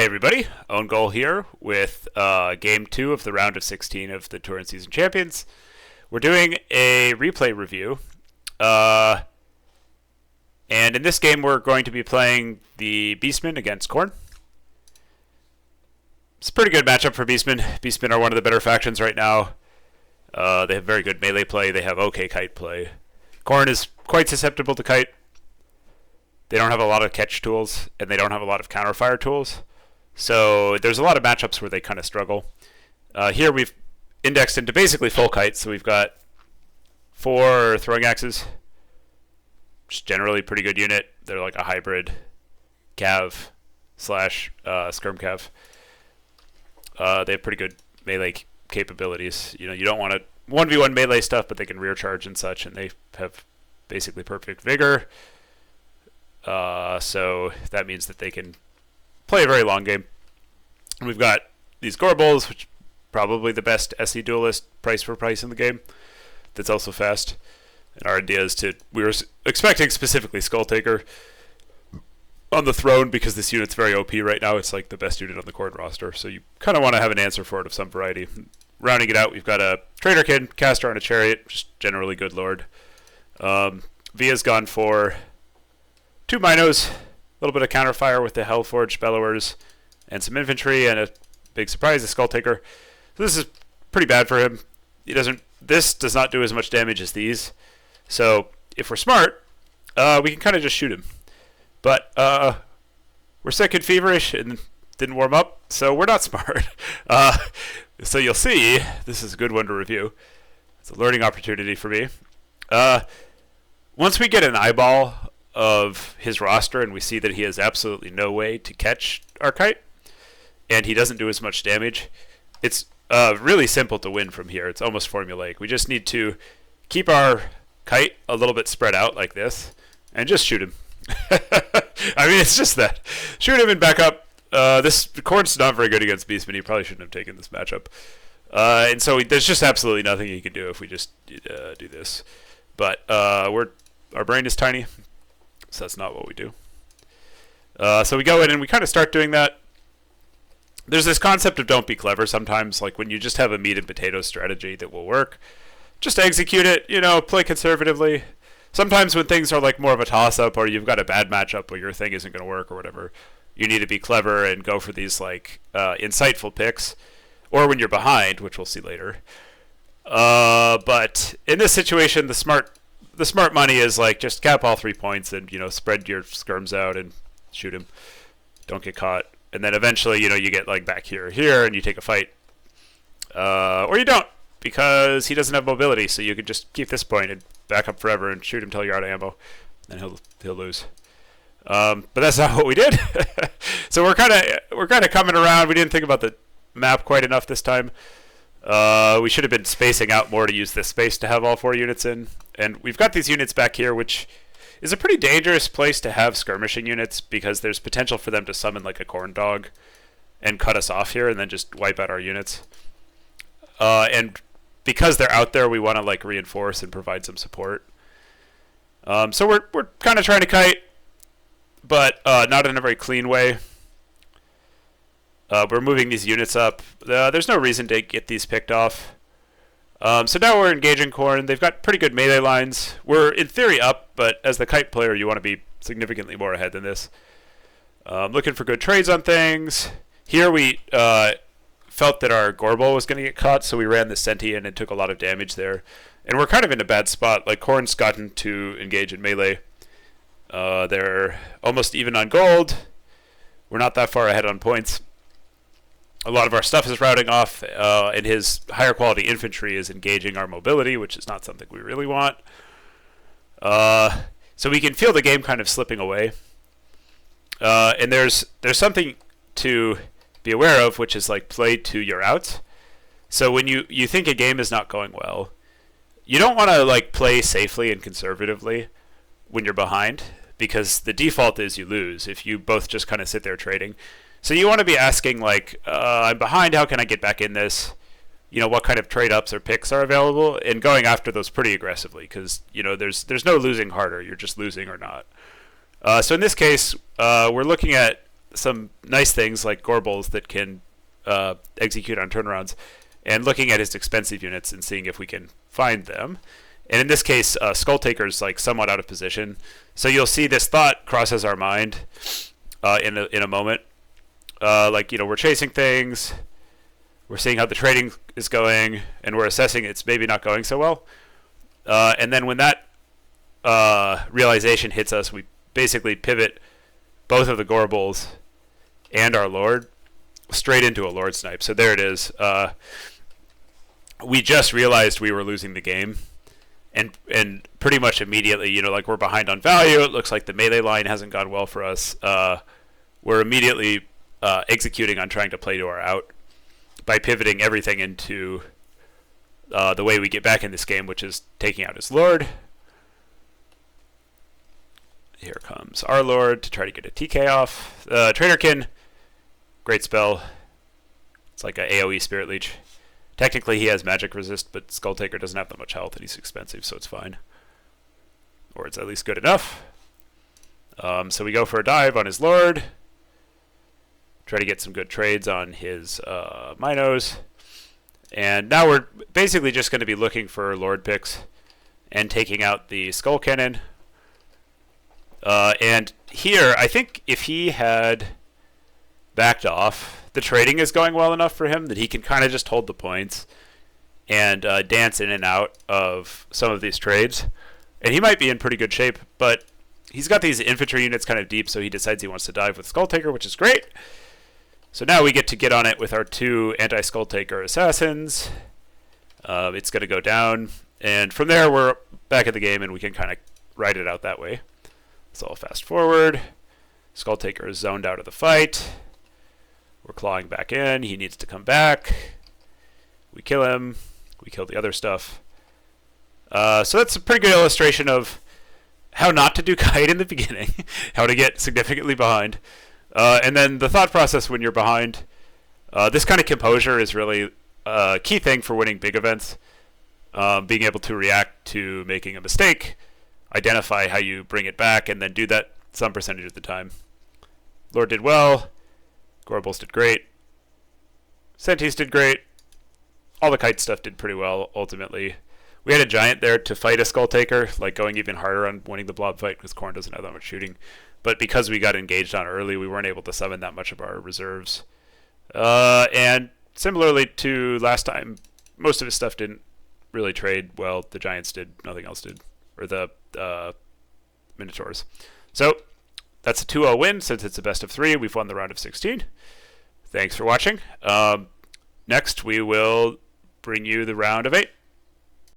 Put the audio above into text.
Hey everybody, Own Goal here with Game 2 of the round of 16 of the Tour and Season Champions. We're doing a replay review, and in this game we're going to be playing the Beastmen against Khorne. It's a pretty good matchup for Beastmen. Beastmen are one of the better factions right now. They have very good melee play, they have okay kite play. Khorne is quite susceptible to kite. They don't have a lot of catch tools, and they don't have a lot of counterfire tools. So there's a lot of matchups where they kind of struggle. Here we've indexed into basically full kite, so we've got 4 throwing axes. Just generally pretty good unit. They're like a hybrid cav slash skirm cav. They have pretty good melee capabilities. You know, you don't want to 1v1 melee stuff, but they can rear charge and such, and they have basically perfect vigor. So that means that they can play a very long game. And we've got these Gorbals, which probably the best SE duelist price for price in the game. That's also fast. And our idea is we were expecting specifically Skulltaker on the throne because this unit's very OP right now. It's like the best unit on the Khorne roster. So you kind of want to have an answer for it of some variety. Rounding it out, we've got a Traderkin, Caster on a Chariot, just generally good lord. Via's gone for 2 Minos, a little bit of counterfire with the Hellforged Bellowers, and some infantry, and a big surprise, the Skulltaker. So this is pretty bad for him. This does not do as much damage as these. So if we're smart, we can kind of just shoot him. But we're sick and feverish and didn't warm up, so we're not smart. So you'll see, this is a good one to review. It's a learning opportunity for me. Once we get an eyeball of his roster and we see that he has absolutely no way to catch our kite and he doesn't do as much damage, it's really simple to win from here. It's almost formulaic. We just need to keep our kite a little bit spread out like this and just shoot him. I mean, it's just that. Shoot him and back up. This Khorne's not very good against Beastmen. He probably shouldn't have taken this matchup. And so there's just absolutely nothing he can do if we just do this. But our brain is tiny, so that's not what we do. So we go in and we kind of start doing that. There's this concept of don't be clever sometimes, like when you just have a meat and potatoes strategy that will work. Just execute it, play conservatively. Sometimes when things are like more of a toss-up or you've got a bad matchup or your thing isn't going to work or whatever, you need to be clever and go for these like insightful picks. Or when you're behind, which we'll see later. But in this situation, the smart money is like just cap all 3 points and spread your skirms out and shoot him. Don't get caught. And then eventually, you get like back here or here and you take a fight. Or you don't, because he doesn't have mobility, so you can just keep this point and back up forever and shoot him till you're out of ammo. And he'll lose. But that's not what we did. So we're kind of coming around. We didn't think about the map quite enough this time. We should have been spacing out more to use this space to have all 4 units in. And we've got these units back here, which is a pretty dangerous place to have skirmishing units because there's potential for them to summon like a Khorne dog and cut us off here and then just wipe out our units. And because they're out there, we want to like reinforce and provide some support. So we're kind of trying to kite, but not in a very clean way. We're moving these units up. There's no reason to get these picked off. So now we're engaging Khorne. They've got pretty good melee lines. We're in theory up, but as the kite player, you want to be significantly more ahead than this. Looking for good trades on things. Here we felt that our Gorbal was going to get caught, so we ran the Senti in and took a lot of damage there. And we're kind of in a bad spot. Like Khorne's gotten to engage in melee. They're almost even on gold. We're not that far ahead on points. A lot of our stuff is routing off, and his higher quality infantry is engaging our mobility, which is not something we really want. So we can feel the game kind of slipping away. And there's something to be aware of, which is like play to your outs. So when you think a game is not going well, you don't want to like play safely and conservatively when you're behind, because the default is you lose if you both just kind of sit there trading. So you want to be asking, like, I'm behind, how can I get back in this? What kind of trade-ups or picks are available? And going after those pretty aggressively, because, there's no losing harder. You're just losing or not. So in this case, we're looking at some nice things like Gorbals that can execute on turnarounds, and looking at his expensive units and seeing if we can find them. And in this case, Skull Taker's like somewhat out of position. So you'll see this thought crosses our mind in a moment. We're chasing things, we're seeing how the trading is going, and we're assessing it's maybe not going so well. And then when that realization hits us, we basically pivot both of the Gorbals and our Lord straight into a Lord snipe. So there it is. We just realized we were losing the game, and pretty much immediately, we're behind on value. It looks like the melee line hasn't gone well for us. We're immediately executing on trying to play to our out by pivoting everything into the way we get back in this game, which is taking out his Lord. Here comes our Lord to try to get a TK off. Traderkin, great spell. It's like a AoE Spirit Leech. Technically he has magic resist, but Skull Taker doesn't have that much health and he's expensive, so it's fine. Or it's at least good enough. So we go for a dive on his Lord. Try to get some good trades on his Minos. And now we're basically just going to be looking for Lord picks and taking out the Skull Cannon. And here, I think if he had backed off, the trading is going well enough for him that he can kind of just hold the points and dance in and out of some of these trades. And he might be in pretty good shape, but he's got these infantry units kind of deep, so he decides he wants to dive with Skull Taker, which is great. So now we get on it with our 2 anti-Skull Taker assassins. It's going to go down, and from there we're back in the game, and we can kind of ride it out that way. So I'll fast forward. Skull Taker is zoned out of the fight. We're clawing back in. He needs to come back. We kill him. We kill the other stuff. So that's a pretty good illustration of how not to do kite in the beginning, how to get significantly behind. And then the thought process when you're behind. This kind of composure is really a key thing for winning big events. Being able to react to making a mistake, identify how you bring it back, and then do that some percentage of the time. Lord did well. Gorbals did great. Centaurs did great. All the kite stuff did pretty well, ultimately. We had a giant there to fight a Skull Taker, like going even harder on winning the blob fight, because Khorne doesn't have that much shooting. But because we got engaged on early, we weren't able to summon that much of our reserves. And similarly to last time, most of his stuff didn't really trade well. The giants did, nothing else did. Or the Minotaurs. So that's a 2-0 win. Since it's a best of 3, we've won the round of 16. Thanks for watching. Next, we will bring you the round of 8.